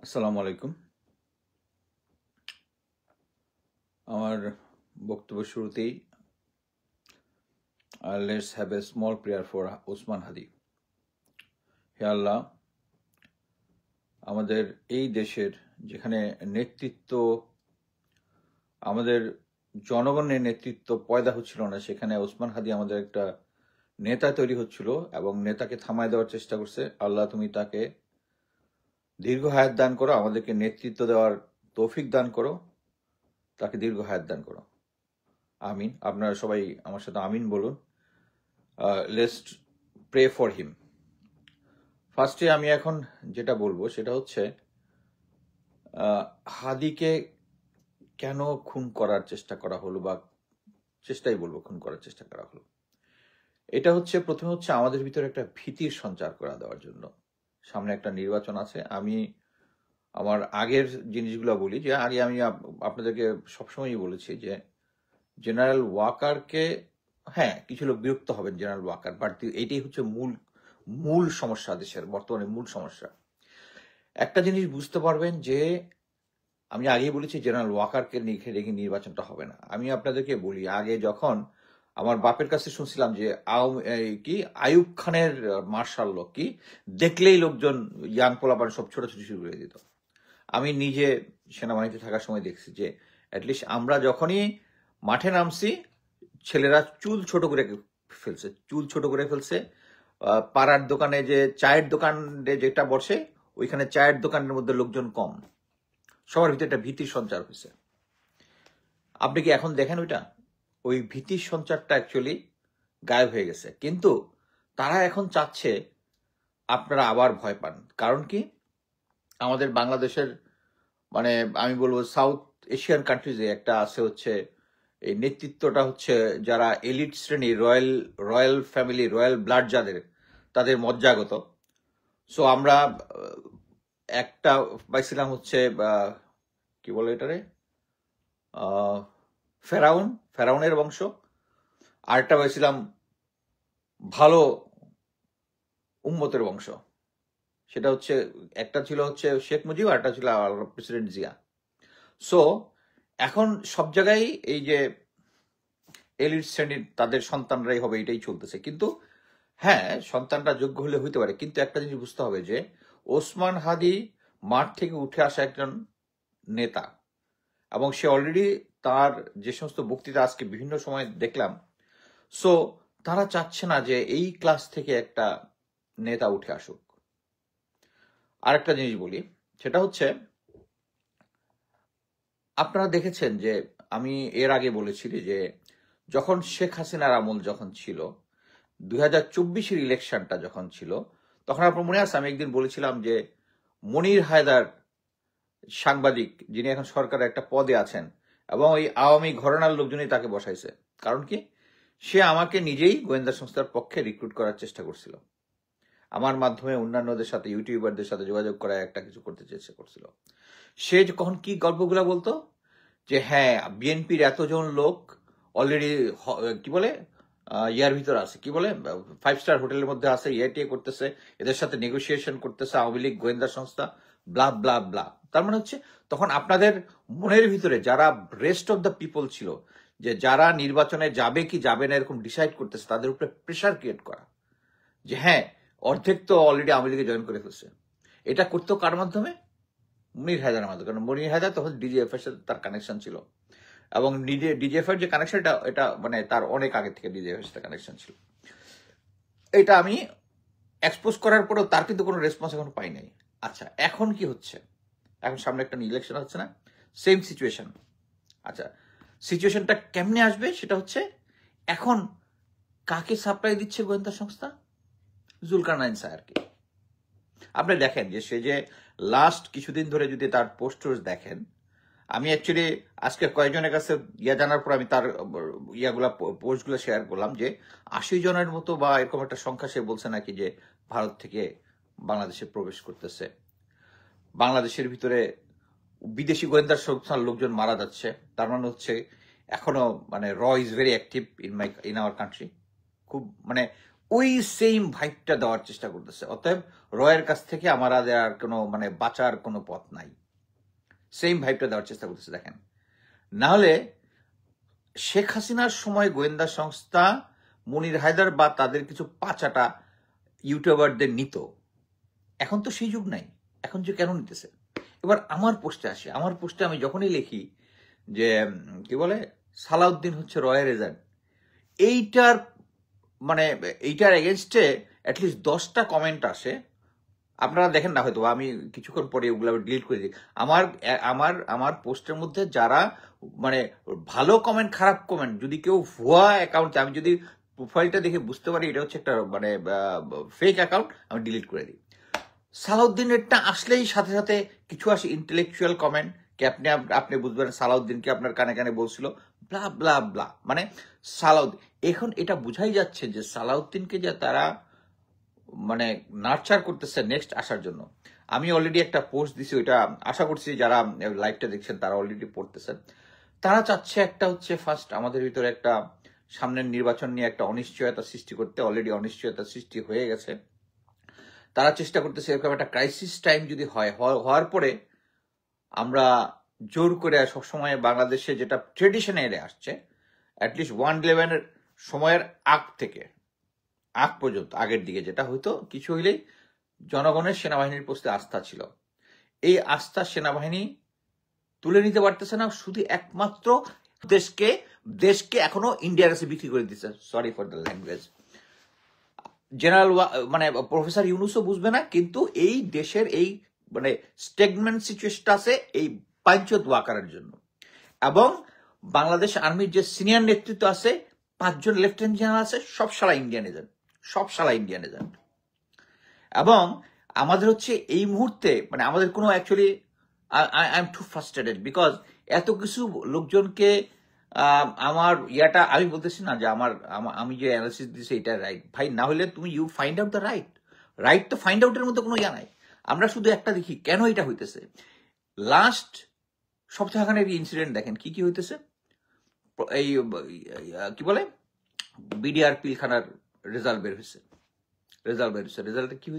আসসালামু আলাইকুম। আমার বক্তব্য শুরুতেই let's have a small prayer for Osman Hadi. হে আল্লাহ, আমাদের এই দেশের যেখানে নেতৃত্ব, আমাদের জনগণের নেতৃত্ব পয়দা হচ্ছিল না, সেখানে ওসমান হাদি আমাদের একটা নেতা তৈরি হচ্ছিল এবং নেতাকে থামায় দেওয়ার চেষ্টা করছে। আল্লাহ, তুমি তাকে দীর্ঘ হায়াত দান করো, আমাদেরকে নেতৃত্ব দেওয়ার তৌফিক দান করো, তাকে দীর্ঘ হায়াত দান করো। আমিন। আপনারা সবাই আমার সাথে আমিন বলুন। Let's pray for him. ফার্স্টে আমি এখন যেটা বলবো সেটা হচ্ছে হাদিকে কেন খুন করার চেষ্টা করা হলো, বা চেষ্টাই বলবো, খুন করার চেষ্টা করা হলো। এটা হচ্ছে প্রথমে হচ্ছে আমাদের ভিতরে একটা ভীতির সঞ্চার করা দেওয়ার জন্য। সামনে একটা নির্বাচন আছে। আমি আমার আগের জিনিসগুলো বলি যে আগে আমি আপনাদেরকে সবসময়ই বলেছি যে জেনারেল ওয়াকারকে, হ্যাঁ কিছু লোক বিরক্ত হবেন জেনারেল ওয়াকার, বাট এইটাই হচ্ছে মূল মূল সমস্যা, দেশের বর্তমানে মূল সমস্যা। একটা জিনিস বুঝতে পারবেন যে আমি আগেই বলেছি জেনারেল ওয়াকারকে রেখে নির্বাচনটা হবে না। আমি আপনাদেরকে বলি, আগে যখন আমার বাপের কাছে শুনছিলাম যে কি আইয়ুব খানের মার্শাল ল কি দেখলেই লোকজন ইয়াং পোলাপান সব ছোটাছুটি শুরু করে দিত। আমি নিজে সেনাবাহিনীতে থাকার সময় দেখছি যে অ্যাটলিস্ট আমরা যখনই মাঠে নামছি, ছেলেরা চুল ছোট করে ফেলছে। পাড়ার দোকানে যে চায়ের দোকানে যেটা বসে, ওইখানে চায়ের দোকানের মধ্যে লোকজন কম, সবার ভিতরে একটা ভীতির সঞ্চার হয়েছে। আপনি কি এখন দেখেন ওই ভীতির সঞ্চারটা অ্যাকচুয়ালি গায়েব হয়ে গেছে। কিন্তু তারা এখন চাচ্ছে আপনারা আবার ভয় পান। কারণ কি, আমাদের বাংলাদেশের মানে আমি বলবো সাউথ এশিয়ান কান্ট্রিজে একটা আছে হচ্ছে এই নেতৃত্বটা হচ্ছে যারা এলিট শ্রেণী, রয়্যাল ফ্যামিলি, রয়্যাল ব্লাড যাদের, তাদের মজ্জাগত। সো আমরা একটা পাইছিলাম হচ্ছে কি বলে এটারে, ফেরাউনের বংশ। আরেকটা পাইছিলাম ভালো উম্মতের বংশ। সেটা হচ্ছে একটা ছিল হচ্ছে শেখ মুজিব, আর একটা ছিল প্রেসিডেন্ট জিয়া। সো এখন সব জায়গায় এই যে এলিট শ্রেণীর তাদের সন্তানরাই হবে, এটাই চলতেছে। কিন্তু হ্যাঁ, সন্তানরা যোগ্য হলে হইতে পারে, কিন্তু একটা জিনিস বুঝতে হবে যে ওসমান হাদি মাঠ থেকে উঠে আসা একজন নেতা, এবং সে অলরেডি তার যে সমস্ত বক্তৃতা আজকে বিভিন্ন সময় দেখলাম, সো তারা চাচ্ছে না যে এই ক্লাস থেকে একটা নেতা উঠে আসুক। আরেকটা জিনিস বলি, সেটা হচ্ছে আপনারা দেখেছেন যে আমি এর আগে বলেছি যে যখন শেখ হাসিনার আমল যখন ছিল, 2024-এর ইলেকশনটা যখন ছিল, তখন আপনার মনে আছে আমি একদিন বলেছিলাম যে মনির হায়দার সাংবাদিক, যিনি এখন সরকারের একটা পদে আছেন, এবং ওই আওয়ামী ঘরানার লোকজনই তাকে বসাইছে। কারণ কি, সে আমাকে নিজেই গোয়েন্দা সংস্থার পক্ষে রিক্রুট করার চেষ্টা করছিল, আমার মাধ্যমে অন্যান্যদের সাথে, ইউটিউবারদের সাথে যোগাযোগ করা একটা কিছু করতে চেষ্টা করছিল। সে যখন কি গল্পগুলা বলতো যে হ্যাঁ বিএনপির এতজন লোক অলরেডি কি বলে ইয়ার ভিতর আছে, কি বলে 5 স্টার হোটেলের মধ্যে আছে, ইয়ে করতেছে, এদের সাথে নেগোসিয়েশন করতেছে আওয়ামী লীগ গোয়েন্দা সংস্থা, ব্লা ব্লা ব্লা। তার মানে হচ্ছে তখন আপনাদের মনের ভিতরে যারা রেস্ট অফ দ্য পিপল ছিল, যে যারা নির্বাচনে যাবে কি যাবে না এরকম ডিসাইড করতেছে, তাদের উপরে প্রেশার ক্রিয়েট করা যে হ্যাঁ অর্ধেক তো অলরেডি আওয়ামী লীগে জয়েন করে ফেলছে। এটা করতো কার মাধ্যমে? মনির হায়দারের মাধ্যমে। কারণ মনির হায়দার তখন ডিজিএফ এর সাথে তার কানেকশন ছিল, এবং ডিজিএফ এর যে কানেকশন, এটা মানে তার অনেক আগে থেকে ডিজিএফ এর সাথে কানেকশন ছিল। এটা আমি এক্সপোজ করার পরেও তার কিন্তু কোনো রেসপন্স এখন পাই নাই। আচ্ছা, এখন কি হচ্ছে? এখন সামনে একটা ইলেকশন হচ্ছে না, সেম সিচুয়েশন। আচ্ছা, সিচুয়েশনটা কেমনে আসবে সেটা হচ্ছে, এখন কাকে সাপ্লাই দিচ্ছে গোয়েন্দা সংস্থা? জুলকারনাইন স্যারকে। আপনি দেখেন যে সে যে লাস্ট কিছুদিন ধরে যদি তার পোস্টার্স দেখেন, আমি অ্যাকচুয়ালি আজকে কয়েকজনের কাছে জানার পর আমি তার পোস্টগুলো শেয়ার করলাম যে 80 জনের মতো বা এরকম একটা সংখ্যা সে বলছে নাকি যে ভারত থেকে বাংলাদেশে প্রবেশ করতেছে, বাংলাদেশের ভিতরে বিদেশি গোয়েন্দা সংস্থার লোকজন মারা যাচ্ছে। তার মানে হচ্ছে এখনো মানে র is very active in our country. খুব মানে ওই সেম ভাইবটা দেওয়ার চেষ্টা করতেছে। অতএব রয়ের কাছ থেকে আমার আর কোনো মানে বাঁচার কোনো পথ নাই, সেম ভাইবটা দেওয়ার চেষ্টা করতেছে। দেখেন, না হলে শেখ হাসিনার সময় গোয়েন্দা সংস্থা মনির হায়দার বা তাদের কিছু পাচাটা ইউটিউবারদের নিত, এখন তো সেই যুগ নাই। এখন যে কেন নিতেছে? এবার আমার পোস্টে আসে, আমার পোস্টে আমি যখনই লিখি যে কি বলে সালাউদ্দিন হচ্ছে রয়ের এজেন্ট, এইটার মানে এইটার এগেনস্টে অ্যাটলিস্ট 10টা কমেন্ট আসে। আপনারা দেখেন না হয়তো, আমি কিছুক্ষণ পরে ওগুলো ডিলিট করে দিই। আমার আমার আমার পোস্টের মধ্যে যারা মানে ভালো কমেন্ট খারাপ কমেন্ট, যদি কেউ ভুয়া অ্যাকাউন্ট, আমি যদি প্রোফাইলটা দেখে বুঝতে পারি এটা হচ্ছে একটা মানে ফেক অ্যাকাউন্ট, আমি ডিলিট করে দিই। সালাউদ্দিনেরটা আসলেই সাথে সাথে কিছু আসে ইন্টেলেকচুয়াল কমেন্ট, কি আপনি আপনি বুঝবেন সালাউদ্দিনকে আপনার কানে কানে বলছিল ব্লা ব্লা ব্লা, মানে সালাউদ্দিন। এখন এটা বোঝাই যাচ্ছে যে সালাউদ্দিনকে যে তারা মানে নার্চার করতেছে নেক্সট আসার জন্য। আমি অলরেডি একটা পোস্ট দিছি, ওইটা আশা করছি যারা লাইভটা দেখছেন তারা অলরেডি পড়তেছেন। তারা চাচ্ছে একটা হচ্ছে ফার্স্ট আমাদের ভিতরে একটা সামনের নির্বাচন নিয়ে একটা অনিশ্চয়তা সৃষ্টি করতে, অলরেডি অনিশ্চয়তা সৃষ্টি হয়ে গেছে। তারা চেষ্টা করতেছে এরকম একটা ক্রাইসিস টাইম যদি হওয়ার পরে আমরা জোর করে সবসময় বাংলাদেশে যেটা ট্রেডিশনে এলে আসছে, অ্যাটলিস্ট 1/11 সময়ের আগ পর্যন্ত, আগের দিকে যেটা হয়তো কিছু হইলেই জনগণের সেনাবাহিনীর প্রতি আস্থা ছিল, এই আস্থা সেনাবাহিনী তুলে নিতে পারতেছে না। শুধু একমাত্র দেশকে এখনো ইন্ডিয়ার কাছে বিক্রি করে দিচ্ছে। Sorry for the language. General মানে প্রফেসর ইউনুসও বুঝবে না, কিন্তু এই দেশের এই মানে স্টেগমেন্ট সিচুয়েশনটা আছে এই পাঞ্চত ওয়াকারের জন্য। এবং বাংলাদেশ আর্মির যে সিনিয়র নেতৃত্ব আছে, 5 জন লেফটেন্যান্ট জেনারেল আছে, সব শালা ইন্ডিয়ান এজেন্ট। এবং আমাদের হচ্ছে এই মুহূর্তে মানে আমাদের কোনো actually I am too frustrated because এত কিছু লোকজনকে আমার ইয়াটা আমি বলতেছি না যে আমি যে অ্যানালিসিস দিচ্ছি এটা রাইট ভাই, না হলে তুমি you find out the right তো ফাইন্ড আউটের মধ্যে কোনো ইয়া নাই। আমরা শুধু একটা দেখি কেন এটা হইতেছে। লাস্ট সপ্তাহখানের ইনসিডেন্ট দেখেন কি কি হইতেছে। এই কি বলে বিডিআর পিলখানার রেজাল্ট বের হয়েছে। রেজাল্টে কি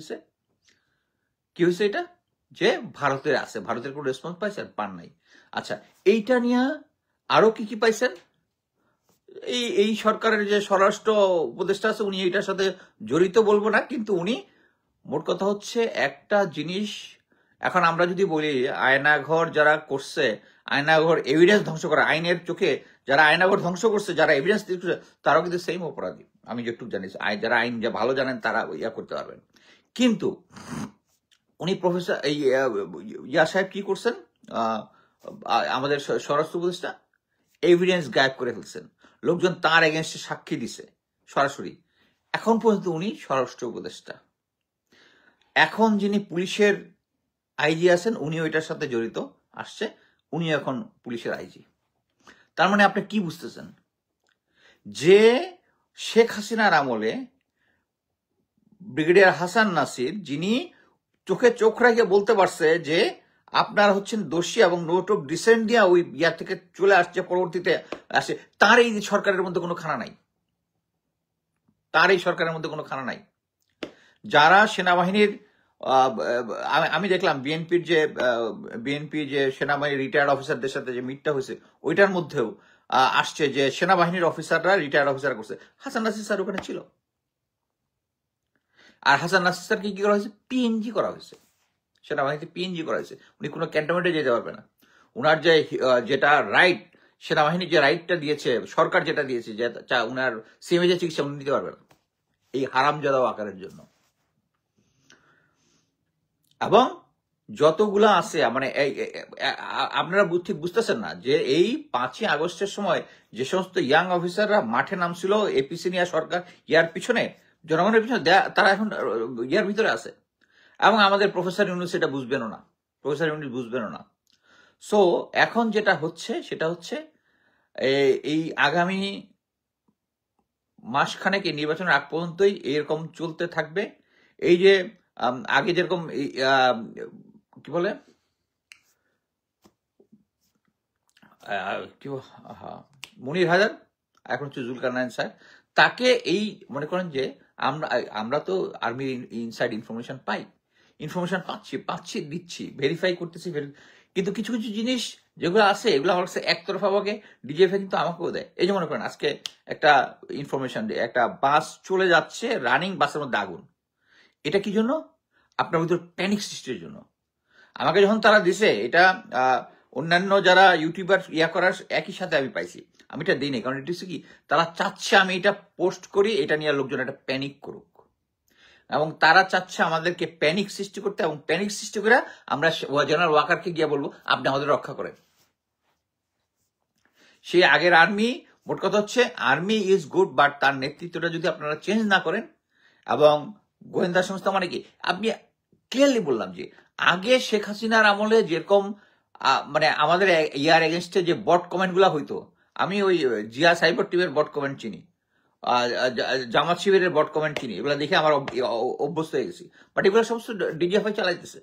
হয়েছে এটা যে ভারতের আছে, ভারতের কোনো রেসপন্স পাইছেন? পান নাই। আচ্ছা, এইটা নিয়ে আরো কি কি পাইছেন? এই সরকারের যে স্বরাষ্ট্র উপদেষ্টা আছে উনি এটার সাথে জড়িত বলবো না, কিন্তু উনি মোট কথা হচ্ছে একটা জিনিস। এখন আমরা যদি বলি আয়নাঘর যারা করছে, আয়নাঘর এভিডেন্স ধ্বংস করা, আইনের চোখে যারা আয়নাঘর ধ্বংস করছে, যারা এভিডেন্স দিচ্ছে, তারাও কিন্তু সেম অপরাধী। আমি যেটুকু জানি, যারা আইন যা ভালো জানেন তারা ইয়া করতে পারবেন। কিন্তু উনি প্রফেসর ইয়া সাহেব কি করছেন, আমাদের স্বরাষ্ট্র উপদেষ্টা এভিডেন্স গায়েব করে ফেলছেন। লোকজন তার এগেনস্টে সাক্ষী দিছে সরাসরি। এখন পর্যন্ত উনি স্বরাষ্ট্র উপদেষ্টা। এখন যিনি পুলিশের আইজি আছেন উনি ওইটার সাথে জড়িত আসছে, উনি এখন পুলিশের আইজি। তার মানে আপনি কি বুঝতেছেন যে শেখ হাসিনার আমলে ব্রিগেডিয়ার হাসান নাসির, যিনি চোখে চোখ রেখে বলতে পারছে যে আপনার হচ্ছেন দোষী এবং নোট অফ ডিসেন্ট দিয়া ওই ইয়া থেকে চলে আসছে, পরবর্তীতে আসে, তার এই সরকারের মধ্যে কোনো খানা নাই, যারা সেনাবাহিনীর আমি দেখলাম বিএনপি যে সেনাবাহিনীর রিটায়ার্ড অফিসারদের সাথে যে মিটটা হয়েছে ওইটার মধ্যেও আসছে যে সেনাবাহিনীর অফিসাররা রিটায়ার্ড অফিসার করছে। হাসান নাসির স্যার ওখানে ছিল, আর হাসান নাসির স্যারকে কি করা হয়েছে? পিএনজি করা হয়েছে, সেনাবাহিনীতে পিএনজি করা হয়েছে। উনি কোনো ক্যান্টনমেন্টে যেতে পারবে না। উনার যেটা রাইট, সেনাবাহিনী যে রাইটটা দিয়েছে, সরকার যেটা দিয়েছে, যে উনার সিএমএ যে চিকিৎসা উনি নিতে পারবে না এই হারামজাদা আকারের জন্য। এবং যতগুলা আছে মানে আপনারা ঠিক বুঝতেছেন না যে এই 5ই আগস্টের সময় যে সমস্ত ইয়াং অফিসাররা মাঠে নামছিল এপিসি নিয়ে সরকার ইয়ার পিছনে, জনগণের পিছনে, তারা এখন ইয়ার ভিতরে আছে। এবং আমাদের প্রফেসর ইউনুস এটা বুঝবেনও না। সো এখন যেটা হচ্ছে সেটা হচ্ছে এই আগামী মাসখানেক এই নির্বাচনের আগ পর্যন্তই এরকম চলতে থাকবে। এই যে আগে যেরকম কি বলে মনির হায়দার, এখন হচ্ছে জুলকারনাইন স্যার, তাকে এই মনে করেন যে আমরা আমরা তো আর্মির ইনসাইড ইনফরমেশন পাই, ইনফরমেশন পাচ্ছি দিচ্ছি, ভেরিফাই করতেছি, কিন্তু কিছু কিছু জিনিস যেগুলো আছে এগুলো আমার কাছে একতরফা ভাবে ডিজিএফআই কিন্তু আমাকেও দেয়। এই যে মনে করেন আজকে একটা ইনফরমেশন, একটা বাস চলে যাচ্ছে, রানিং বাসের মধ্যে আগুন, এটা কি জন্য? আপনার ভিতর প্যানিক সৃষ্টির জন্য। আমাকে যখন তারা দিছে এটা, অন্যান্য যারা ইউটিউবার করার একই সাথে আমি পাইছি, আমি এটা দিই নাই, কারণ এটা হচ্ছে কি, তারা চাচ্ছে আমি এটা পোস্ট করি, এটা নিয়ে লোকজন একটা প্যানিক করুক, এবং তারা চাচ্ছে আমাদেরকে প্যানিক সৃষ্টি করতে, এবং প্যানিক সৃষ্টি করে আমরা জেনারেল ওয়াকারকে গিয়ে বলবো আপনি আমাদের রক্ষা করেন। সেই আগের আর্মি, মোট কথা হচ্ছে আর্মি ইজ গুড, বাট তার নেতৃত্বটা যদি আপনারা চেঞ্জ না করেন, এবং গোয়েন্দা সংস্থা মানে কি, আপনি ক্লিয়ারলি বললাম যে আগে শেখ হাসিনার আমলে যেরকম মানে আমাদের ইয়ার এগেনস্টে যে বট কমেন্ট গুলা হইতো, আমি ওই জিয়া সাইবার টিমের বট কমেন্ট চিনি, জামাত শিবিরের বট কমেন্ট চিনি, এগুলো দেখে আমার অভ্যস্ত হয়ে গেছি, বাট এগুলো সমস্ত ডিজিএফআই চালাইতেছে।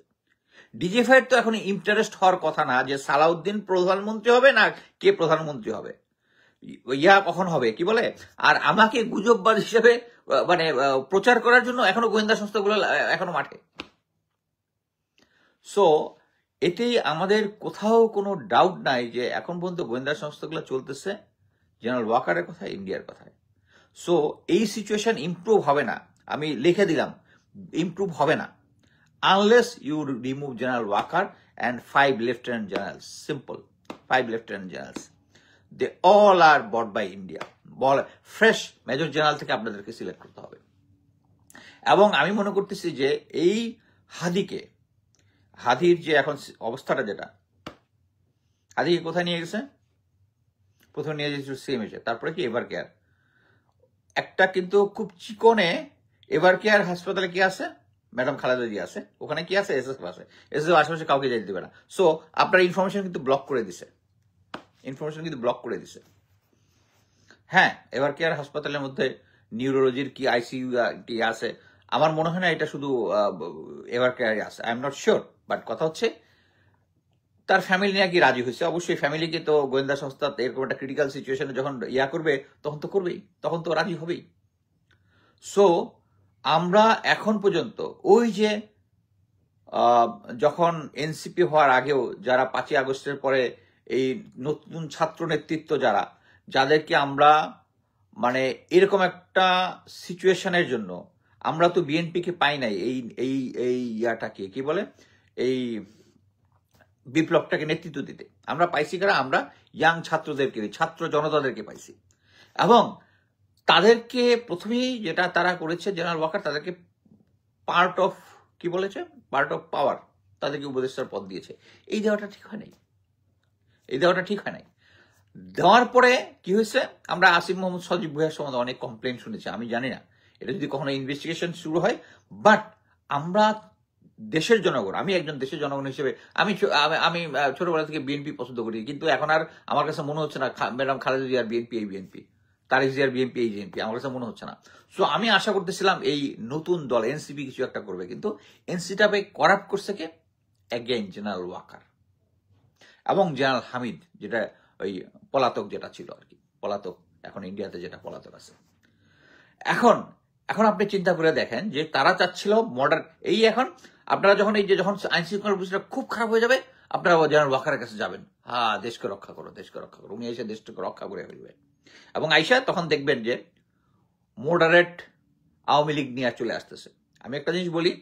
ডিজিএফআই তো এখন ইন্টারেস্ট হওয়ার কথা না যে সালাউদ্দিন প্রধানমন্ত্রী হবে না কে প্রধানমন্ত্রী হবে, কখন হবে কি বলে, আর আমাকে গুজববাজ হিসেবে মানে প্রচার করার জন্য এখনো গোয়েন্দা সংস্থাগুলো এখনো মাঠে। সো এতেই আমাদের কোথাও কোনো ডাউট নাই যে এখন পর্যন্ত গোয়েন্দা সংস্থাগুলো চলতেছে জেনারেল ওয়াকারের কথা, ইন্ডিয়ার কথায়। সো এই সিচুয়েশন ইমপ্রুভ হবে না, আমি লিখে দিলাম, ইমপ্রুভ হবে না unless you remove General Walker and 5 lieutenant generals. Simple, 5 lieutenant generals, they all are bought by India. Fresh major general থেকে আপনাদেরকে সিলেক্ট করতে হবে। এবং আমি মনে করতেছি যে এই হাদির যে এখন অবস্থাটা, যেটা হাদিকে কোথায় নিয়ে গেছে, প্রথমে নিয়ে গেছিল সিএমএইচে, তারপরে কি এভার কেয়ার, একটা কিন্তু খুব চিকনে এভার কেয়ার হাসপাতালে কি আছে, ম্যাডাম খালেদা জিয়া আছে, ওখানে কি আছে, এসএসএফ আছে, এসএসএফ আশেপাশে কাউকে যেতে দেবে না। সো আপনার ইনফরমেশন কিন্তু ব্লক করে দিছে, হ্যাঁ, এভার কেয়ার হাসপাতালের মধ্যে নিউরোলজির কি আইসিইউ কি আছে, আমার মনে হয় না এটা শুধু এভার কেয়ারে আছে, I am not sure, but কথা হচ্ছে তার ফ্যামিলি নিয়ে কি রাজি হয়েছে, অবশ্যই ফ্যামিলিকে তো গোয়েন্দা সংস্থা এরকম একটা ক্রিটিক্যাল সিচুয়েশনে যখন করবে তখন তো করবেই, তখন তো রাজি হবেই। সো আমরা এখন পর্যন্ত ওই যে যখন এনসিপি হওয়ার আগেও যারা 5ই আগস্টের পরে এই নতুন ছাত্র নেতৃত্ব যাদেরকে আমরা মানে এরকম একটা সিচুয়েশনের জন্য আমরা তো বিএনপিকে পাই নাই, এই এই এই ইয়াটাকে কি বলে, এই বিপ্লবটাকে নেতৃত্ব দিতে আমরা পাইছি কারা, আমরা ইয়াং ছাত্রদেরকে, ছাত্র জনতাদেরকে পাইছি। এবং তাদেরকে প্রথমেই যেটা তারা করেছে জেনারেল ওয়াকার, তাদেরকে পার্ট অফ কি বলেছে, পার্ট অফ পাওয়ার, তাদেরকে উপদেষ্টার পদ দিয়েছে। এই দেওয়াটা ঠিক হয় নাই, দেওয়ার পরে কি হয়েছে, আমরা আসিফ মোহাম্মদ সজীব ভুঁইয়ার সম্বন্ধে অনেক কমপ্লেন শুনেছি, আমি জানি না এটা যদি কখনো ইনভেস্টিগেশন শুরু হয়, বাট আমরা দেশের জনগণ, আমি একজন দেশের জনগণ হিসেবে আমি ছোটবেলা থেকে বিএনপি পছন্দ করি, কিন্তু এখন আর আমার কাছে মনে হচ্ছে না ম্যাডাম খালেদা জিয়ার বিএনপি এই বিএনপি, তারেক জিয়ার বিএনপি এই বিএনপি, আমার কাছে মনে হচ্ছে না। সো আমি আশা করতেছিলাম এই নতুন দল এনসিপি কিছু একটা করবে, কিন্তু এনসিটাকে করাপ্ট করছে কে, অ্যাগেইন জেনারেল ওয়াকার এবং জেনারেল হামিদ, যেটা ওই পলাতক যেটা ছিল আর কি, পলাতক এখন ইন্ডিয়াতে যেটা পলাতক আছে। এখন আপনি চিন্তা করে দেখেন যে তারা চাচ্ছিল মডার্ন, এই এখন আপনারা যখন আইন শৃঙ্খলা পরিস্থিতি খুব খারাপ হয়ে যাবে, আপনারা জেনারেল ওয়াকারের কাছে যাবেন, হ্যাঁ দেশকে রক্ষা করো, উনি এসে দেশটাকে রক্ষা করে ফেলবে। এবং আইসা তখন দেখবেন যে মডারেট আওয়ামী লীগ নিয়ে চলে আসতেছে। আমি একটা জিনিস বলি,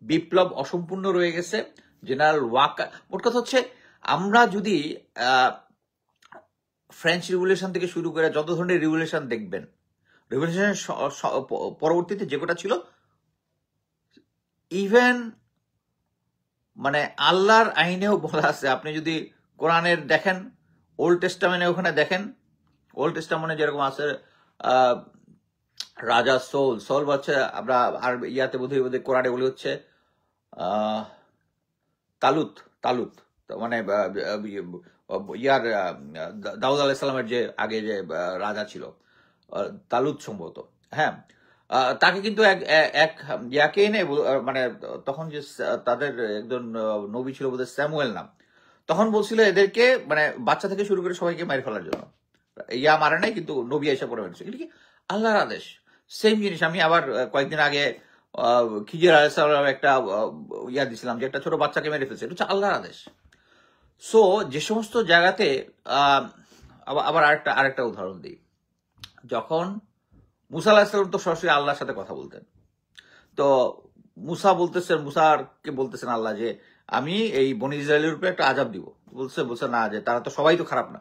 বিপ্লব অসম্পূর্ণ রয়ে গেছে, জেনারেল ওয়াকার, মোট কথা হচ্ছে আমরা যদি ফ্রেঞ্চ রিভলিউশন থেকে শুরু করে যত ধরনের রিভলিউশন দেখবেন, রিভলিউশনের পরবর্তীতে যে কটা ছিল, ইভেন মানে আল্লাহর আইনেও বলা আছে, আপনি যদি কোরআনের দেখেন, ওল্ড টেস্টামেন্টে ওখানে দেখেন, ওল্ড টেস্টামেন্টে যেরকম আছে রাজা সোল হচ্ছে, আমরা আর ইয়াতে বোধহয় কোরআনে বলি হচ্ছে তালুত, মানে ইয়ার দাউদ আলাইহিস যে আগে যে রাজা ছিল, তালুত সম্ভবত, হ্যাঁ, তাকে কিন্তু এক ইয়াকে এনে, মানে তখন যে তাদের একজন নবী ছিল বোধহয় স্যামুয়েল নাম, তখন বলছিল এদেরকে মানে বাচ্চা থেকে শুরু করে সবাইকে মারি ফেলার জন্য, মারে নাই, কিন্তু নবী এসে পড়ে ফেলছে, কিন্তু কি আল্লাহর আদেশ। সেম জিনিস আমি আবার কয়েকদিন আগে খিজির আলাইহিসসালাম একটা ইয়া দিছিলাম যে একটা ছোট বাচ্চাকে মেরে ফেলছে, এটা হচ্ছে আল্লাহর আদেশ। সো যে সমস্ত জায়গাতে আহ, আবার আরেকটা উদাহরণ দিই। যখন মুসা আলাহিসাল্লাম তো সরাসরি আল্লাহর সাথে কথা বলতেন, তো মুসাকে বলতেছেন আল্লাহ যে আমি এই বনি ইসরায়েলের উপরে একটা আযাব দিব। বলছে না, যে তারা তো সবাই তো খারাপ না,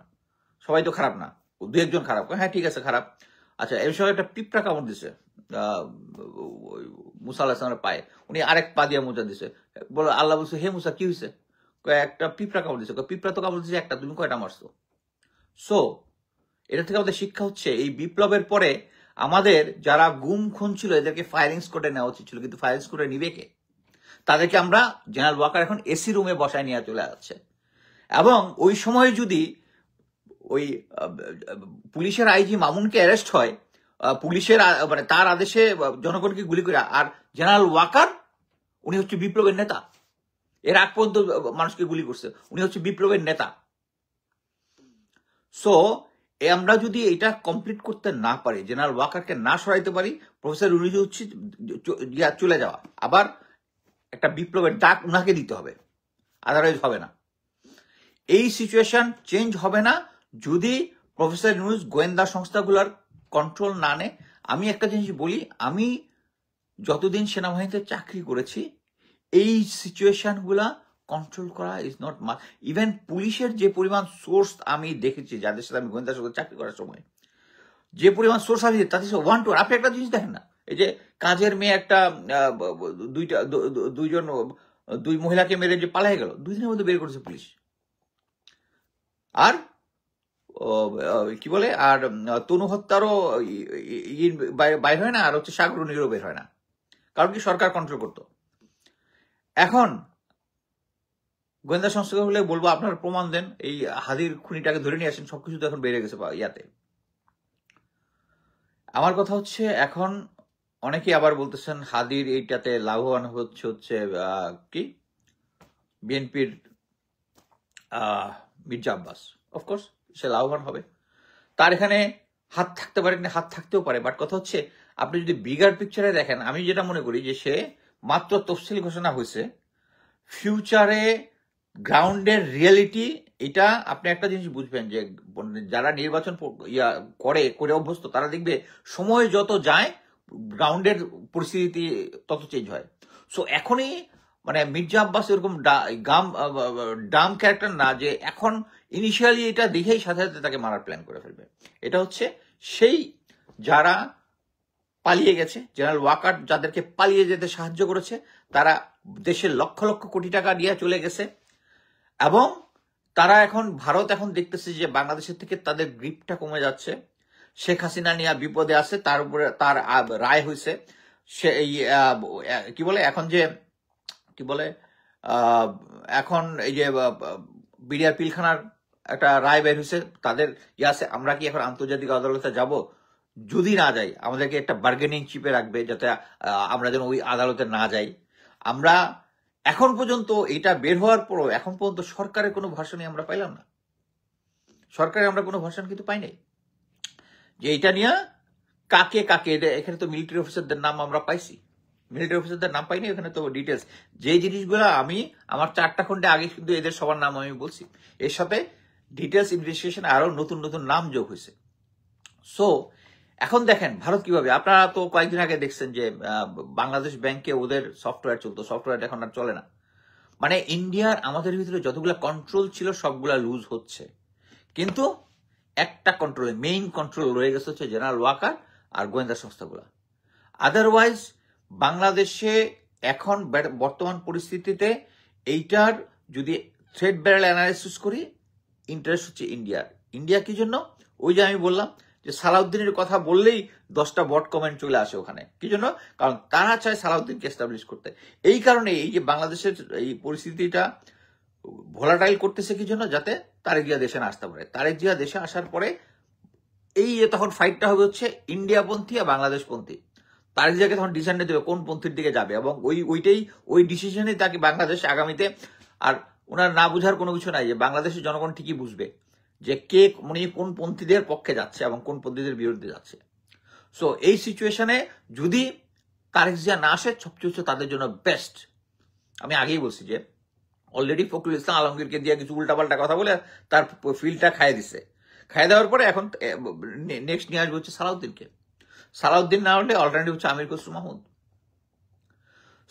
সবাই তো খারাপ না, দু একজন খারাপ। হ্যাঁ ঠিক আছে খারাপ। আচ্ছা, এই সময় একটা পিঁপড়া কামড় দিছে ওই মুসা আলাহিসাল্লামের পায়ে, উনি আরেক পা দিয়ে মোজা দিছে। আল্লাহ বলছে, হে মুসা কি হয়েছে? একটা পিঁপড়া কামড় দিছে। পিঁপড়া তো কামড় দিছে একটা, তুমি কয়টা মারছো? সো এটা থেকে আমাদের শিক্ষা হচ্ছে, এই বিপ্লবের পরে আমাদের যারা গুম খুন ছিল এদেরকে ফায়ারিং স্কোয়াডে নেওয়া উচিত ছিল, কিন্তু ফায়ারিং স্কোয়াডে নিবে কে? তাদেরকে আমরা জেনারেল ওয়াকার এখন এসি রুমে বসায় নিয়ে চলে যাচ্ছে। এবং ওই সময় যদি ওই পুলিশের আইজি মামুনকে অ্যারেস্ট হয়, পুলিশের মানে তার আদেশে জনগণকে গুলি করে, আর জেনারেল ওয়াকার উনি হচ্ছে বিপ্লবের নেতা, এর আগ পর্যন্ত মানুষকে গুলি করছে, উনি হচ্ছে বিপ্লবের নেতা। সো আমরা যদি এটা কমপ্লিট করতে না পারি, জেনারেল ওয়াকারকে না সরাইতে পারি, প্রফেসর ইউনূস হচ্ছে চলে যাওয়া, আবার একটা বিপ্লবের ডাক উনাকে দিতে হবে, আদারওয়াইজ হবে না। এই সিচুয়েশন চেঞ্জ হবে না যদি প্রফেসর ইউনূস গোয়েন্দা সংস্থাগুলোর কন্ট্রোল না নেয়। আমি একটা জিনিস বলি, আমি যতদিন সেনাবাহিনীতে চাকরি করেছি এই সিচুয়েশনগুলা কন্ট্রোল করা ইজ নট মাস। ইভেন পুলিশের যে পরিমাণ সোর্স আমি দেখেছি, যাদের সাথে আমি গোয়েন্দা সংস্থায় চাকরি করার সময় যে পরিমাণ সোর্স আমি, তাতে 1 to 1। আপনি একটা জিনিস দেখেন না, এই যে কাজের মেয়ে একটা দুই মহিলাকে মেরে যে পালাই গেল, 2 দিনের মধ্যে বের করেছে পুলিশ। আর কি বলে, আর তনু হত্যারও বাইর হয় না, আর হচ্ছে সাগরনীরও বের হয় না, কারণ কি সরকার কন্ট্রোল করতো। এখন গোয়েন্দা সংস্থা হলে বলবো আপনারা প্রমাণ দেন, এই হাদির খুনিটাকে ধরে নিয়ে আসেন, সবকিছু তো এখন বেড়ে গেছে ইয়াতে। আমার কথা হচ্ছে, এখন অনেকে আবার বলতেছেন হাদির এইটাতে লাভবান হচ্ছে কি বিএনপির মির্জা আব্বাস। অফকোর্স সে লাভবান হবে, তার এখানে হাত থাকতে পারে, হাত থাকতেও পারে। বাট কথা হচ্ছে, আপনি যদি বিগার পিকচারে দেখেন, আমি যেটা মনে করি যে সে মাত্র তফসিল ঘোষণা হয়েছে, ফিউচারে গ্রাউন্ডের রিয়েলিটি এটা আপনি একটা জিনিস বুঝবেন, যে যারা নির্বাচন করে অভ্যস্ত, তারা দেখবে সময় যত যায় গ্রাউন্ডের পরিস্থিতি তত চেঞ্জ হয়। সো এখনই মানে মির্জা আব্বাস এরকম ডাম ক্যারেক্টার না, যে এখন ইনিশিয়ালি এটা দেখেই সাথে সাথে তাকে মারার প্ল্যান করে ফেলবে। এটা হচ্ছে সেই যারা পালিয়ে গেছে, জেনারেল ওয়াকার যাদেরকে পালিয়ে যেতে সাহায্য করেছে, তারা দেশের লক্ষ লক্ষ কোটি টাকা নিয়ে চলে গেছে, এবং তারা এখন ভারত এখন দেখতেছে যে বাংলাদেশের থেকে তাদের গ্রিপটা কমে যাচ্ছে। শেখ হাসিনা নিয়ে বিপদে আছে, তার উপরে তার রায় হয়েছে, সে কি বলে এখন যে কি বলে এখন এই যে বিডিআর পিলখানার একটা রায় বের হয়েছে, তাদের আছে, আমরা কি এখন আন্তর্জাতিক আদালতে যাব? যদি না যাই, আমাদেরকে একটা বার্গেনিং চিপে রাখবে, যাতে আমরা যেন ওই আদালতে না যাই। আমরা এখন পর্যন্ত এটা বের হওয়ার পরও এখন পর্যন্ত সরকারের কোনো ভার্সনই আমরা পাইলাম না, সরকারের আমরা কোনো ভার্সন কিন্তু পাই নাই যে এটা নিয়ে কাকে কাকে। এখানে তো মিলিটারি অফিসারদের নাম আমরা পাইছি, মিলিটারি অফিসারদের নাম পাইনি এখানে, তো ডিটেলস যে জিনিসগুলো আমি আমার 4টা খন্ডে আগে কিন্তু এদের সবার নাম আমি বলছি, এর সাথে ডিটেলস ইনভেস্টিগেশন আরো নতুন নতুন নাম যোগ হয়েছে। সো এখন দেখেন ভারত কিভাবে, আপনারা তো কয়েকদিন আগে দেখছেন যে বাংলাদেশ ব্যাংকে ওদের সফটওয়্যার চলতো, সফটওয়্যার এখন আর চলে না। মানে ইন্ডিয়ার আমাদের ভিতরে যতগুলা কন্ট্রোল ছিল সবগুলা লুজ হচ্ছে, কিন্তু একটা কন্ট্রোল, মেইন কন্ট্রোল রয়ে গেছে হচ্ছে জেনারেল ওয়াকার আর গোয়েন্দা সংস্থাগুলা। আদারওয়াইজ বাংলাদেশে এখন বর্তমান পরিস্থিতিতে এইটার যদি থ্রেড ব্যারেল অ্যানালাইসিস করি, ইন্টারেস্ট হচ্ছে ইন্ডিয়ার। ইন্ডিয়া কি জন্য? ওই যে আমি বললাম যে সালাউদ্দিনের কথা বললেই 10টা বট কমেন্ট চলে আসে ওখানে, কি জন্য? কারণ তারা চায় সালাউদ্দিনকে এস্টাবলিশ করতে। এই কারণে এই যে বাংলাদেশের এই পরিস্থিতিটা ভোলাটাইল করতেছে কি জন্য? যাতে তারেক জিয়া দেশে না আসতে পারে। তারেক জিয়া দেশে আসার পরে এই তখন ফাইটটা হবে হচ্ছে ইন্ডিয়াপন্থী আর বাংলাদেশপন্থী। তারেক জিয়াকে তখন ডিসিশন নিতে হবে কোন পন্থীর দিকে যাবে, এবং ওই ডিসিশনে তাকে বাংলাদেশ আগামীতে, আর ওনার না বুঝার কোনো কিছু নাই, যে বাংলাদেশের জনগণ ঠিকই বুঝবে যে কে কোন পন্থীদের পক্ষে যাচ্ছে এবং কোন পন্থীদের বিরুদ্ধে যাচ্ছে। সো এই সিচুয়েশনে যদি তারেক জিয়া না আসে, সবচেয়ে হচ্ছে তাদের জন্য বেস্ট। আমি আগেই বলছি যে অলরেডি ফখরুল ইসলাম আলমগীরকে দিয়ে কিছু উল্টাপাল্টা কথা বলে তার ফিল্ডটা খাইয়ে দিছে। খাইয়ে দেওয়ার পরে এখন নেক্সট নিয়ে আসবে হচ্ছে সালাউদ্দিনকে। সালাউদ্দিন না হলে অল্টারনেটিভ হচ্ছে আমির খসরু মাহমুদ।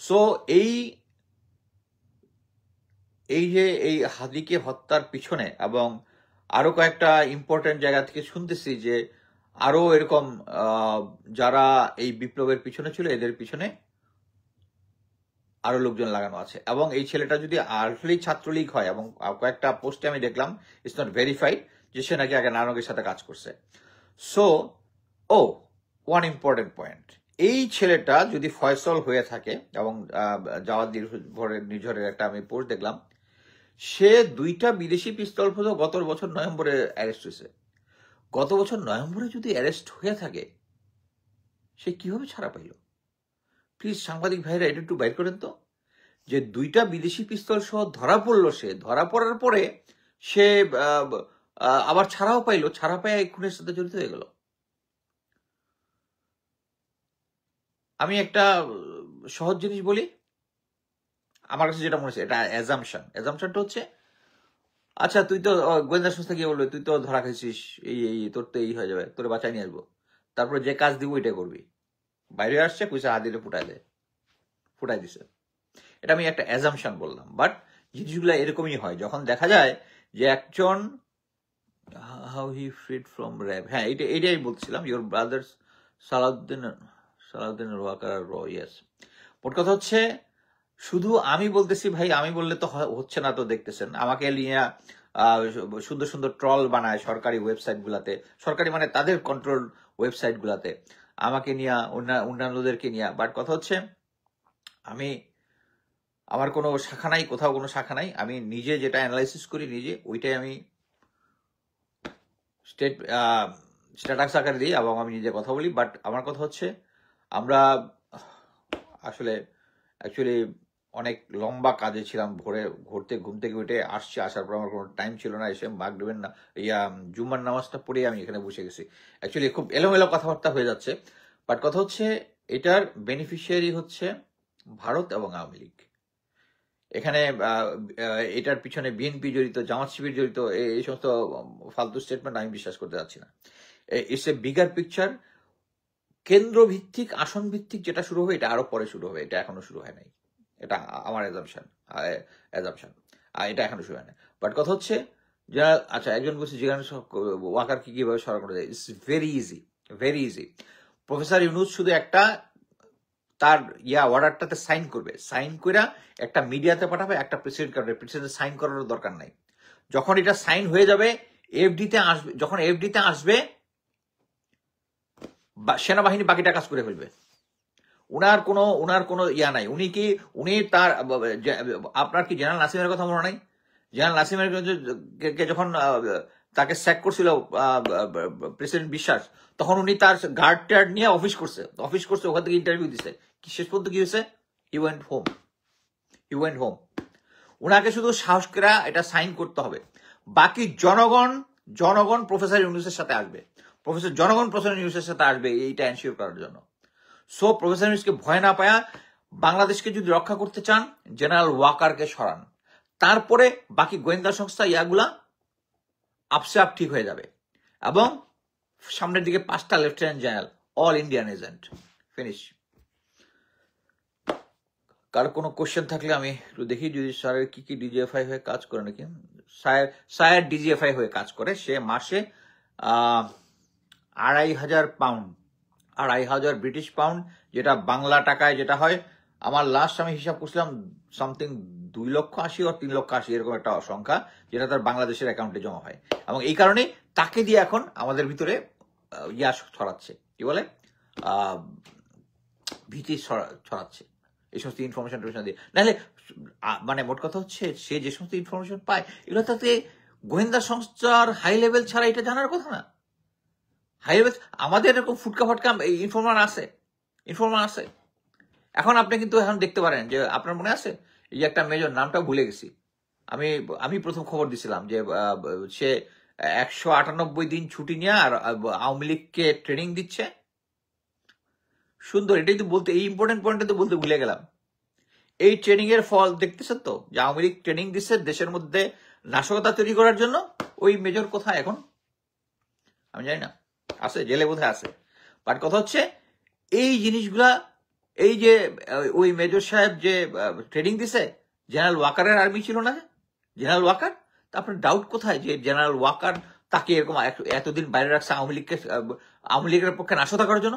সো এই যে এই হাদিকে হত্যার পিছনে এবং আরো কয়েকটা ইম্পর্টেন্ট জায়গা থেকে শুনতেছি যে আরো এরকম যারা এই বিপ্লবের পিছনে ছিল, এদের পিছনে আরো লোকজন লাগানো আছে। এবং এই ছেলেটা যদি আসলেই ছাত্রলীগ হয়, এবং কয়েকটা পোস্টে আমি দেখলাম ইটস নট ভেরিফাইড যে সে নাকি আগে নানকের সাথে কাজ করছে। সো ওয়ান ইম্পর্টেন্ট পয়েন্ট, এই ছেলেটা যদি ফয়সল হয়ে থাকে, এবং জাওয়াদ নিঝরের একটা আমি পোস্ট দেখলাম, সে 2টা বিদেশি পিস্তল গত বছর নভেম্বরে অ্যারেস্ট হয়েছে। গত বছর নভেম্বরে যদি অ্যারেস্ট হয়ে থাকে, সে কিভাবে ছাড়া পাইল? প্লিজ সাংবাদিক ভাইরা এটা একটু বাইর করেন তো, যে 2টা বিদেশি পিস্তল সহ ধরা পড়লো। সে ধরা পড়ার পরে সে আবার ছাড়াও পাইলো, ছাড়া পায় এই খুনের সাথে জড়িত হয়ে গেল। আমি একটা সহজ জিনিস বলি, আমার কাছে যেটা মনে হচ্ছে, এটা অ্যাজাম্পশনটা হচ্ছে, আচ্ছা তুই তো গোয়েন্দা সংস্থা গিয়ে বলবে তুই তো ধরা খাইছিস, তোর তো এই হয়ে যাবে, তোর বাঁচাই নিয়ে আসবো, তারপরে যে কাজ দিব ওইটা করবি। বাইরে আসছে কইসা হাদিরে ফুটাই দিছে। এটা আমি একটা অ্যাজাম্পশন বললাম, বাট জিনিসগুলো এরকমই হয় যখন দেখা যায় যে একজন হাউ হি ফ্রিড ফ্রম র্যাব, হ্যাঁ এটাই বলছিলাম, ইউর ব্রাদার্স সালাউদ্দিন ওয়াকার র, ইয়েস। মোট কথা হচ্ছে, শুধু আমি বলতেছি ভাই, আমি বললে তো হচ্ছে না, তো দেখতেছেন আমাকে নিয়ে সুন্দর সুন্দর ট্রল বানায় সরকারি ওয়েবসাইট গুলাতে, সরকারি মানে তাদের কন্ট্রোল ওয়েবসাইট গুলাতে, আমাকে নিয়ে অন্যান্যদেরকে নিয়ে। বাট কথা হচ্ছে, আমার কোনো শাখা নাই, কোথাও কোনো শাখা নাই, আমি নিজে যেটা অ্যানালাইসিস করি নিজে, ওইটাই আমি স্ট্যাটাস আকারে দিই এবং আমি নিজে কথা বলি। বাট আমার কথা হচ্ছে, আমরা আসলে অ্যাকচুয়ালি অনেক লম্বা কাজে ছিলাম, ঘুম থেকে উঠে আসছি, আসার পর আমার কোনো টাইম ছিল না, এসে মাগ দেবেন না, জুম্মার নামাজটা পড়ে আমি এখানে বসে গেছি। অ্যাকচুয়ালি খুব এলোমেলো কথাবার্তা হয়ে যাচ্ছে। বাট কথা হচ্ছে, এটার বেনিফিশিয়ারি হচ্ছে ভারত এবং আওয়ামী লীগ। এখানে এটার পিছনে বিএনপি জড়িত, জামাত শিবির জড়িত, এই সমস্ত ফালতু স্টেটমেন্ট আমি বিশ্বাস করতে যাচ্ছি না। It's a bigger picture. কেন্দ্র ভিত্তিক, আসন ভিত্তিক যেটা শুরু হবে, এটা আরো পরে শুরু হবে, এটা এখনো শুরু হয় নাই। এটা আমার অ্যাজাম্পশন, এটা এখনো শুরু হয় না। বাট কথা হচ্ছে, যারা, আচ্ছা একজন বলছে যেখানে ওয়াকারকে কিভাবে সরা করা যায়, it's very easy. Professor Yunus শুধু একটা তার অর্ডারটাতে সাইন করবে, সাইন করে একটা মিডিয়াতে পাঠাবে, একটা প্রেসিডেন্ট করবে, প্রেসিডেন্ট সাইন করার দরকার নাই। যখন এটা সাইন হয়ে যাবে, এফডিতে আসবে, যখন এফডিতে আসবে, সেনাবাহিনী বাকিটা কাজ করে ফেলবে। উনার কোনো নাই। উনি তার, আপনার কি জেনারেল নাসিমের কথা মনে নাই? জেনারেল নাসিমের যখন তাকে স্যাক করছিল প্রেসিডেন্ট বিশ্বাস, তখন উনি তার গার্ড টার্ড নিয়ে অফিস করছে, ওখান থেকে ইন্টারভিউ দিছে। শেষ পর্যন্ত কি হয়েছে? He went home. উনাকে শুধু সাহস করে এটা সাইন করতে হবে। বাকি জনগণ প্রফেসর ইউনূসের সাথে আসবে, প্রফেসর ইউনূসের সাথে আসবে এইটা এনশিওর করার জন্য। সো প্রফেসর ইউনূসকে ভয় না পায়া, বাংলাদেশকে যদি রক্ষা করতে চান, জেনারেল ওয়াকারকে সরান, তারপরে বাকি গোয়েন্দা সংস্থা ইয়াগুলা আপসে আপ ঠিক হয়ে যাবে। এবং সামনের দিকে 5টা lieutenant general, all Indian agent, finish. কার কোনো কোশ্চেন থাকলে আমি একটু দেখি, যদি স্যারের কি ডিজিএফআই হয়ে কাজ করে নাকি। স্যার ডিজিএফআই হয়ে কাজ করে, সে মাসে 2,500 পাউন্ড, 2,500 ব্রিটিশ পাউন্ড, যেটা বাংলা টাকায় যেটা হয়, আমার লাস্ট আমি হিসাব করছিলাম সামথিং 2,80,000 or 3,80,000 এরকম একটা সংখ্যা, যেটা তার বাংলাদেশের অ্যাকাউন্টে জমা হয়। এবং এই কারণে তাকে দিয়ে এখন আমাদের ভিতরে ছড়াচ্ছে, কি বলে, ভীতি ছড়াচ্ছে, এই সমস্ত ইনফরমেশন দিয়ে। নাহলে মানে মোট কথা হচ্ছে, সে যে সমস্ত ইনফরমেশন পায়, এগুলো তাতে গোয়েন্দা সংস্থার হাই লেভেল ছাড়া এটা জানার কথা না। হাই লেভেল আমাদের এরকম ফুটকা ইনফরমার আছে। এখন আপনি কিন্তু এখন দেখতে পারেন যে, আপনার মনে আছে এই যে একটা মেজর, নামটা ভুলে গেছি, আমি প্রথম খবর দিছিলাম যে সে 198 দিন ছুটি নিয়ে আর আওয়ামী লীগকে ট্রেনিং দিচ্ছে, সুন্দর, এটাই তো বলতে, এই ইম্পর্টেন্ট পয়েন্টটা তো বলতে ভুলে গেলাম। এই ট্রেনিং এর ফল দেখতেছেন তো, যে আওয়ামী লীগ ট্রেনিং দিচ্ছে দেশের মধ্যে নাশকতা তৈরি করার জন্য। ওই মেজর কোথায় এখন আমি জানি না, আছে জেলে বোধহয় আছে। বাট কথা হচ্ছে এই জিনিসগুলা, এই যে ওই মেজর সাহেব যে ট্রেনিং দিছে, জেনারেল ওয়াকারের আর্মি ছিল না, জেনারেল ওয়াকার, তারপরে ডাউট কোথায় যে জেনারেল ওয়াকার তাকে এরকম এতদিন বাইরে রাখছে আওয়ামী লীগের পক্ষে নাশকতা করার জন্য?